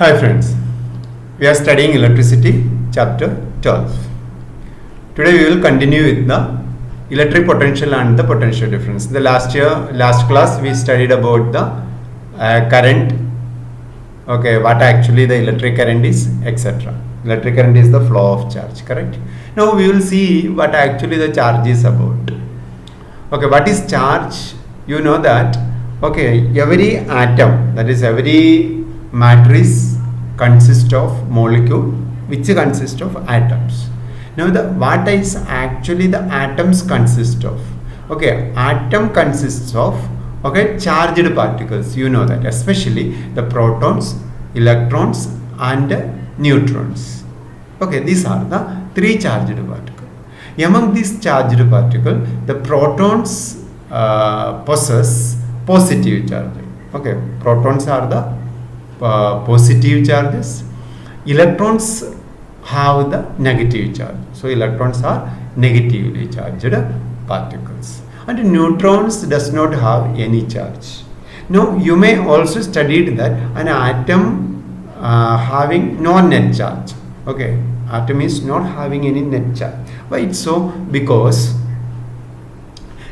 Hi friends, we are studying electricity chapter 12. Today we will continue with the electric potential and the potential difference. The last class we studied about the current, okay, what actually the electric current is, etc. Electric current is the flow of charge, correct? Now we will see what actually the charge is about. Okay, what is charge? You know that, okay, every atom, that is every matrix consists of molecule which consists of atoms. Now what is actually the atoms consist of? Okay, atom consists of, okay, charged particles. You know that, especially the protons, electrons and neutrons. Okay, these are the three charged particles. Among these charged particles, the protons possess positive charge. Okay, protons are the positive charges. Electrons have the negative charge. So electrons are negatively charged particles. And neutrons does not have any charge. Now you may also study that an atom having no net charge. Okay, atom is not having any net charge. Why it's so? Because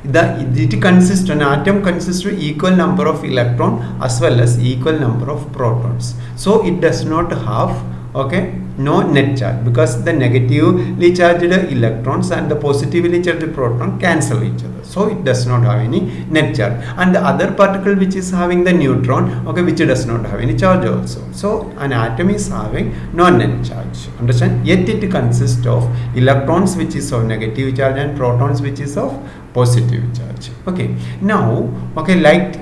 an atom consists of equal number of electrons as well as equal number of protons. So it does not have, okay, no net charge, because the negatively charged electrons and the positively charged proton cancel each other. So it does not have any net charge. And the other particle which is having the neutron, okay, which does not have any charge also. So an atom is having no net charge. Understand? Yet it consists of electrons which is of negative charge and protons which is of positive charge. Okay, now, okay, like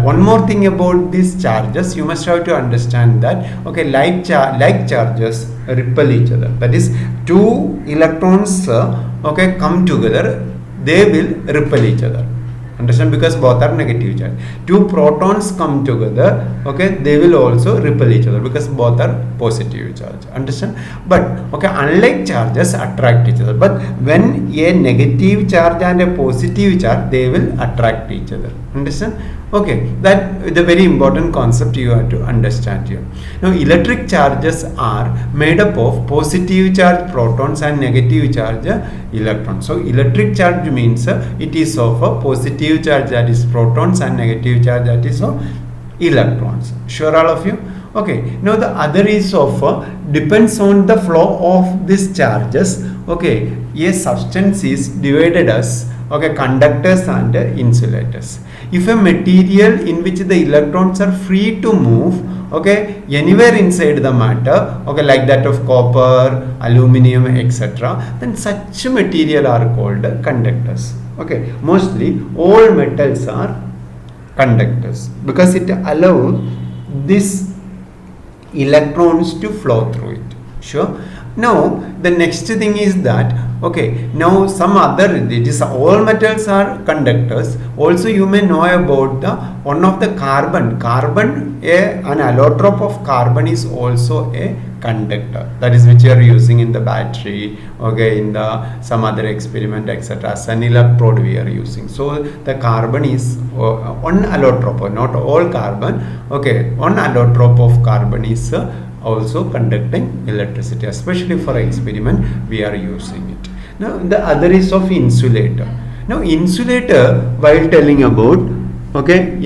one more thing about these charges, you must have to understand that, okay, like charges repel each other. That is, two electrons okay, come together, they will repel each other. Understand? Because both are negative charge. Two protons come together, okay, they will also repel each other because both are positive charge. Understand? But okay, unlike charges attract each other, but when a negative charge and a positive charge, they will attract each other. Understand? Okay, that is a very important concept you have to understand here. Now electric charges are made up of positive charge protons and negative charge electrons. So electric charge means it is of a positive charge, that is protons, and negative charge, that is of electrons. Sure, all of you? Okay, now the other is of depends on the flow of these charges. Okay, a substance is divided as, okay, conductors and insulators. If a material in which the electrons are free to move, okay, anywhere inside the matter, okay, like that of copper, aluminium, etc., then such material are called conductors. Okay, mostly all metals are conductors because it allows these electrons to flow through it. Sure. Now the next thing is that, okay, now some other, it is all metals are conductors. Also you may know about the one of the carbon, an allotrope of carbon is also a conductor, that is which you are using in the battery, okay, in the some other experiment, etc. As an electrode we are using. So the carbon is one allotrope, not all carbon, okay, one allotrope of carbon is also conducting electricity, especially for experiment we are using it. Now the other is of insulator. Now insulator, while telling about, okay,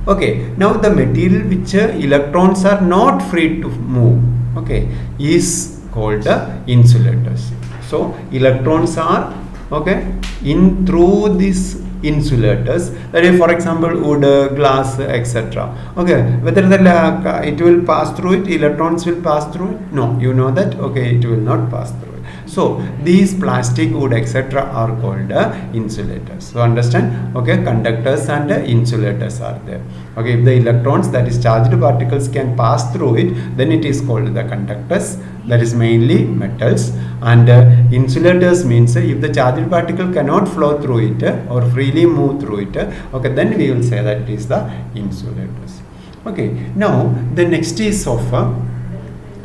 okay, now the material which electrons are not free to move, okay, is called insulators. So electrons are, okay, in through these insulators, that is, for example, wood, glass, etc. Okay, whether the it will pass through it, electrons will pass through it? No, you know that, okay, it will not pass through it. So these plastic, wood, etc. are called insulators. So understand, okay, conductors and insulators are there. Okay, if the electrons, that is charged particles, can pass through it, then it is called the conductors, that is mainly metals. And insulators means if the charged particle cannot flow through it or freely move through it, okay, then we will say that it is the insulators. Okay, now the next is of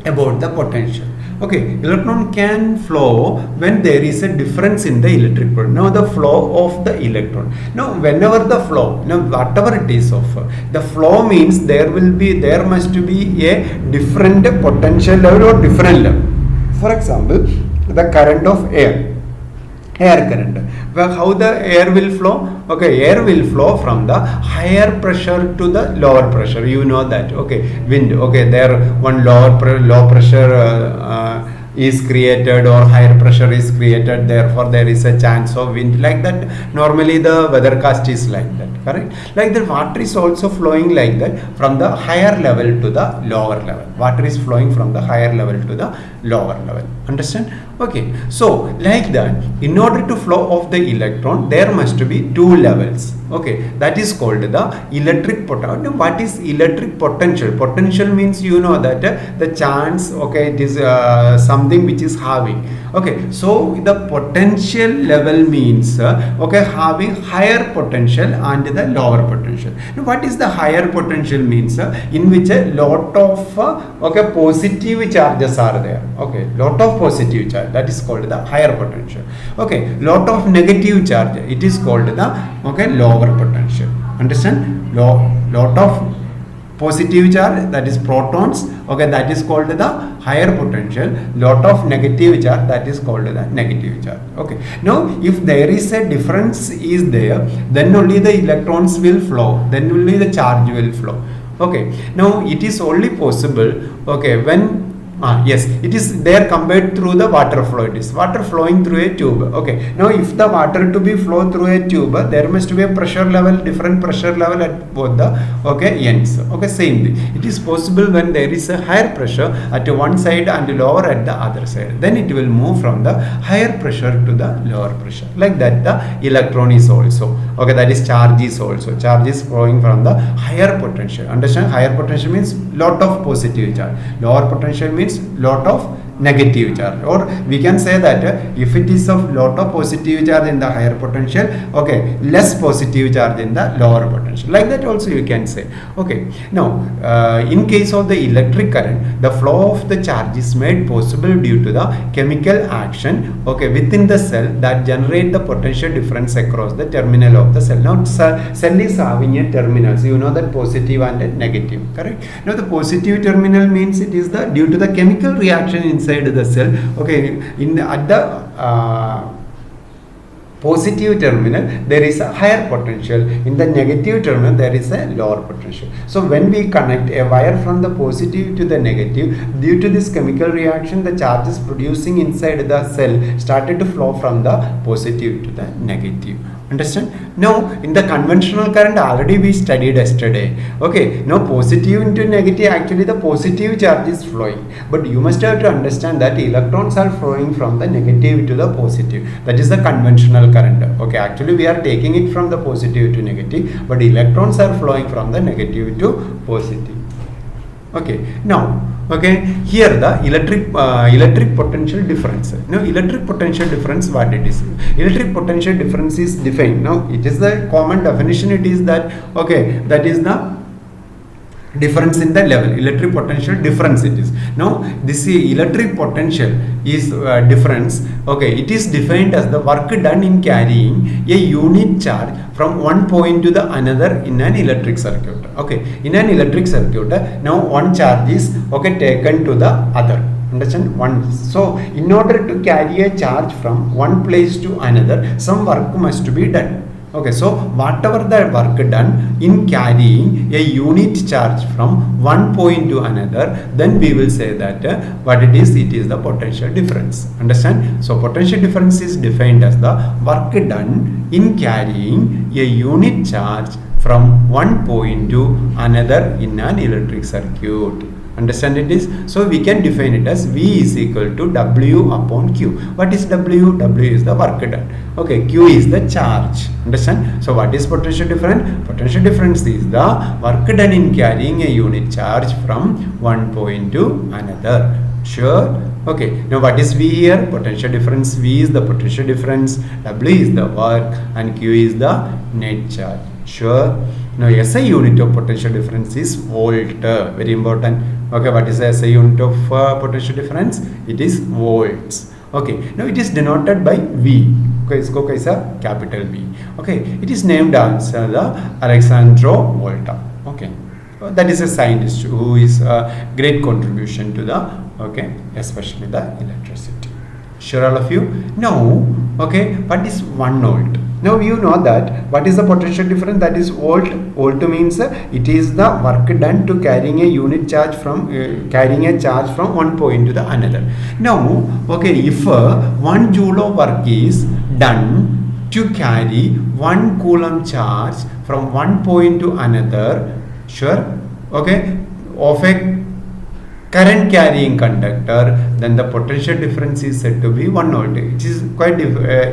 about the potential. Okay, electron can flow when there is a difference in the electric potential. Now the flow of the electron. Now whenever the flow, now whatever it is of the flow means there must be a different potential level or different level. For example, the current of air current. Well, how the air will flow? Okay, air will flow from the higher pressure to the lower pressure. You know that. Okay, wind. Okay, there one low pressure is created or higher pressure is created. Therefore, there is a chance of wind. Like that. Normally, the weathercast is like that. Correct? Like the water is also flowing like that from the higher level to the lower level. Water is flowing from the higher level to the lower level. Understand? Okay, so like that, in order to flow of the electron, there must be two levels. Okay, that is called the electric potential. What is electric potential? Potential means you know that the chance. Okay, it is something which is having. Okay, so the potential level means okay, having higher potential and the lower potential. Now, what is the higher potential means? In which a lot of okay, positive charges are there. Okay, lot of positive charge, that is called the higher potential. Okay, lot of negative charge, it is called the okay, lower potential. Understand? Lot of positive charge, that is protons, okay, that is called the higher potential. Lot of negative charge, that is called the negative charge. Okay, now if there is a difference is there, then only the electrons will flow, then only the charge will flow. Okay, now it is only possible, okay, when yes, it is there compared through the water flow. It is water flowing through a tube. Okay, now if the water to be flow through a tube, there must be a pressure level, different pressure level at both the okay, ends. Okay, same thing. It is possible when there is a higher pressure at one side and lower at the other side. Then it will move from the higher pressure to the lower pressure. Like that, the electron is also okay. That is charge is also. Charge is flowing from the higher potential. Understand? Higher potential means lot of positive charge. Lower potential means lot of negative charge, or we can say that if it is of lot of positive charge in the higher potential, okay, less positive charge in the lower potential. Like that also you can say. Okay, now in case of the electric current, the flow of the charge is made possible due to the chemical action okay, within the cell that generate the potential difference across the terminal of the cell. Now cell is having a terminal, so you know that positive and negative, correct? Now the positive terminal means it is the due to the chemical reaction inside the cell. Okay, at the positive terminal there is a higher potential, in the negative terminal there is a lower potential. So when we connect a wire from the positive to the negative, due to this chemical reaction, the charges producing inside the cell started to flow from the positive to the negative. Understand? Now in the conventional current already we studied yesterday. Okay, now positive into negative, actually the positive charge is flowing, but you must have to understand that electrons are flowing from the negative to the positive. That is the conventional current. Okay, actually we are taking it from the positive to negative, but electrons are flowing from the negative to positive. Okay, now okay, here the electric potential difference. Now electric potential difference, what it is? Electric potential difference is defined. Now it is the common definition, it is that okay, that is the difference in the level, electric potential difference it is. Now this electric potential is difference, okay, it is defined as the work done in carrying a unit charge from one point to the another in an electric circuit. Okay, in an electric circuit, now one charge is okay, taken to the other. Understand? One. So in order to carry a charge from one place to another, some work must be done. Okay, so whatever the work done in carrying a unit charge from one point to another, then we will say that what it is the potential difference. Understand? So potential difference is defined as the work done in carrying a unit charge from one point to another in an electric circuit. Understand it is? So we can define it as V is equal to W upon Q. What is W? W is the work done. Okay, Q is the charge. Understand? So what is potential difference? Potential difference is the work done in carrying a unit charge from one point to another. Sure? Okay, now what is V here? Potential difference. V is the potential difference, W is the work, and Q is the net charge. Sure? Now SI unit of potential difference is volt. Very important. Okay, what is the SI unit of potential difference? It is volts. Okay, now it is denoted by V. Okay, इसको कैसा capital V. Okay, it is named as the Alexandro Volta. Okay, that is a scientist who is a great contribution to the, okay, especially the electricity. Sure, all of you? Now, okay, what is 1 volt? Now you know that what is the potential difference? That is volt. Volt means it is the work done to carrying a unit charge from carrying a charge from one point to the another. Now, okay, if 1 joule of work is done to carry 1 coulomb charge from one point to another, sure, okay, of a current carrying conductor, then the potential difference is said to be 1 volt. It is quite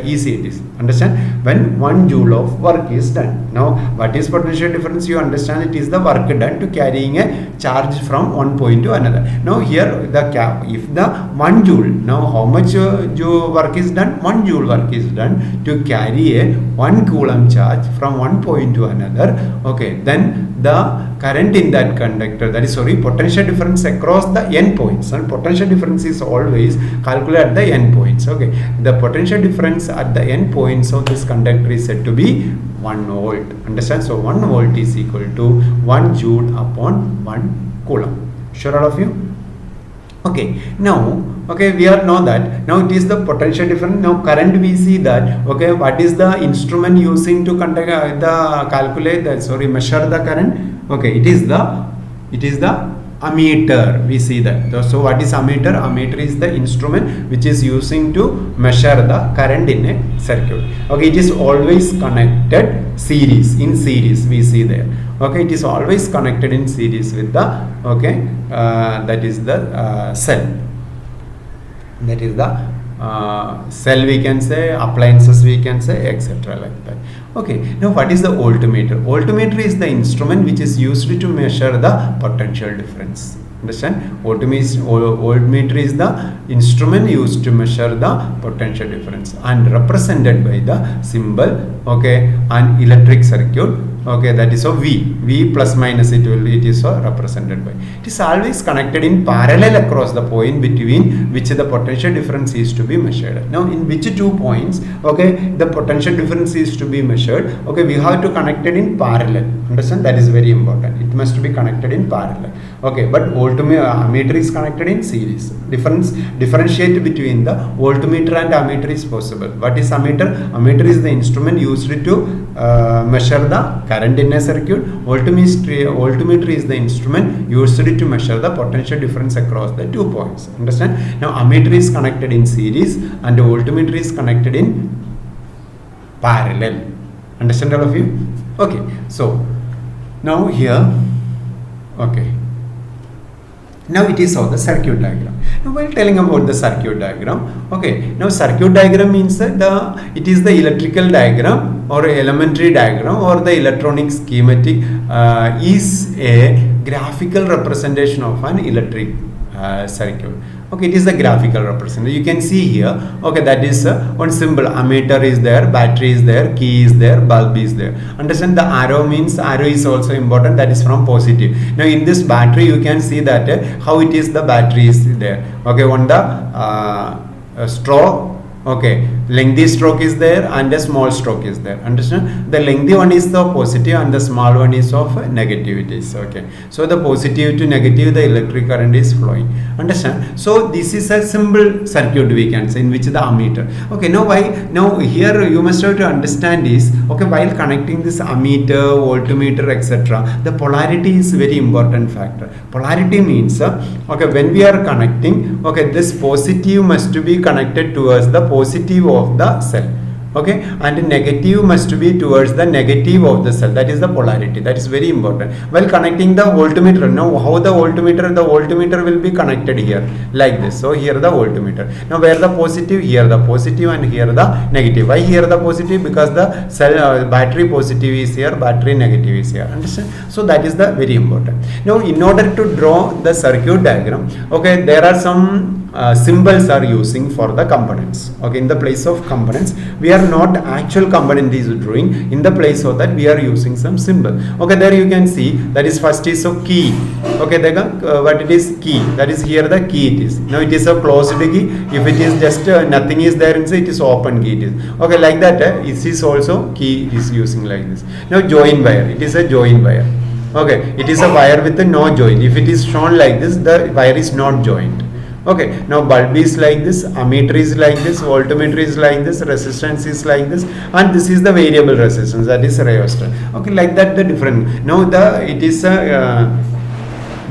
easy. It is, understand, when 1 joule of work is done. Now what is potential difference? You understand, it is the work done to carrying a charge from one point to another. Now here the if the 1 joule, now how much work is done? 1 joule work is done to carry a 1 coulomb charge from one point to another. Okay, then the current in that conductor, that is, sorry, potential difference across the n points, and potential difference is always calculated at the n points. Okay, the potential difference at the n points of this conductor is said to be 1 volt. Understand? So 1 volt is equal to 1 joule upon 1 coulomb. Sure, all of you? Okay, now, okay, we are know that now it is the potential difference. Now current, we see that, okay, what is the instrument using to conduct the calculate the, sorry, measure the current? Okay, it is the ammeter. We see that. So what is ammeter? Ammeter is the instrument which is using to measure the current in a circuit. Okay, it is always connected series, in series, we see there. Okay, it is always connected in series with the, okay, that is the cell. That is the cell, we can say, appliances we can say, etc. like that. Okay, now what is the voltmeter? Voltmeter is the instrument which is used to measure the potential difference. Understand? Voltmeter is the instrument used to measure the potential difference and represented by the symbol, okay, an electric circuit. Okay, that is a V plus minus, it is represented by. It is always connected in parallel across the point between which the potential difference is to be measured. Now in which 2 points, okay, the potential difference is to be measured, okay, we have to connect it in parallel. Understand? That is very important. It must be connected in parallel. Okay, but ammeter is connected in series. Differentiate between the voltmeter and ammeter is possible. What is ammeter? Ammeter is the instrument used to measure the current in a circuit. Voltmeter is the instrument used to measure the potential difference across the 2 points. Understand? Now ammeter is connected in series and voltmeter is connected in parallel. Understand, all of you? Okay, so now here, okay, now it is of the circuit diagram. Now while telling about the circuit diagram, okay, now circuit diagram means that it is the electrical diagram or elementary diagram or the electronic schematic is a graphical representation of an electric circuit. Okay, it is the graphical representation. You can see here, okay, that is one symbol. Ammeter is there, battery is there, key is there, bulb is there. Understand? The arrow means, arrow is also important, that is from positive. Now in this battery you can see that how it is, the battery is there. Okay, on the straw, okay, lengthy stroke is there and a small stroke is there. Understand? The lengthy one is the positive and the small one is of negativities. Okay, so the positive to negative, the electric current is flowing. Understand? So this is a simple circuit, we can say, in which the ammeter. Okay, now here you must have to understand is, okay, while connecting this ammeter, voltmeter, etc., the polarity is very important factor. Polarity means, okay, when we are connecting, okay, this positive must be connected towards the positive of the cell. Okay, and negative must be towards the negative of the cell. That is the polarity. That is very important while connecting the voltmeter. Now how the voltmeter will be connected here like this. So here the voltmeter. Now where the positive? Here the positive and here the negative. Why here the positive? Because the cell battery positive is here, battery negative is here. Understand? So that is the very important. Now in order to draw the circuit diagram, okay, there are some symbols are using for the components. Okay, in the place of components, we are not actual component is drawing. In the place of that, we are using some symbol. Okay, there you can see that is first is a key. Okay, what it is key. That is here the key it is. Now it is a closed key. If it is just nothing is there inside, it is open key. It is okay like that. It is also key is using like this. Now join wire. It is a join wire. Okay, it is a wire with a no joint. If it is shown like this, the wire is not joined. Okay, now bulb is like this, ammeter is like this, voltmeter is like this, resistance is like this, and this is the variable resistance, that is resistor. Okay, like that the different. Now it is a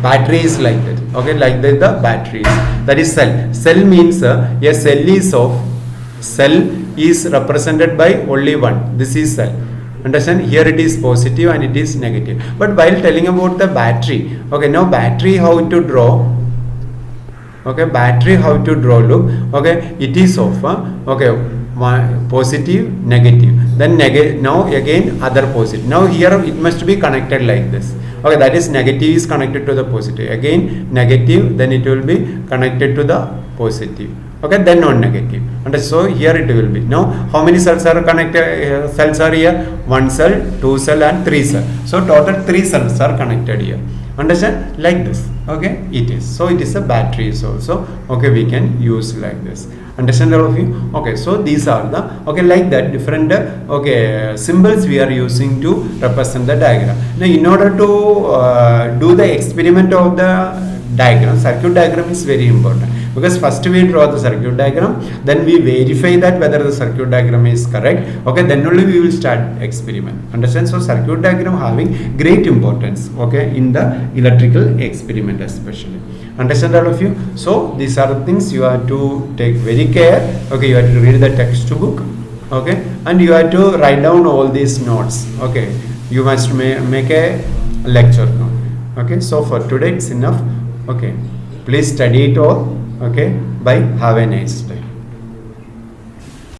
battery is like that. Okay, like that the batteries. That is cell. Cell means a cell is represented by only one. This is cell. Understand? Here it is positive and it is negative. But while telling about the battery, okay, now battery how to draw? Okay, battery how to draw? Look, okay, it is of positive, negative. Then now again other positive. Now here it must be connected like this. Okay, that is negative is connected to the positive. Again negative, then it will be connected to the positive. Okay, then non-negative. And so here it will be. Now how many cells are connected? Cells are here. 1 cell, 2 cell and 3 cell. So total 3 cells are connected here. Understand? Like this. Okay, it is. So it is a battery also. Okay, we can use like this. Understand all of you? Okay, so these are the like that different symbols we are using to represent the diagram. Now in order to do the experiment of the diagram, circuit diagram is very important, because first we draw the circuit diagram, then we verify that whether the circuit diagram is correct. Okay, then only we will start experiment. Understand? So circuit diagram having great importance, okay, in the electrical experiment especially. Understand all of you? So these are the things you have to take very care. Okay, you have to read the textbook. Okay, and you have to write down all these notes. Okay, you must make a lecture note. Okay, so for today it's enough. Okay, please study it all. Okay, bye, have a nice day.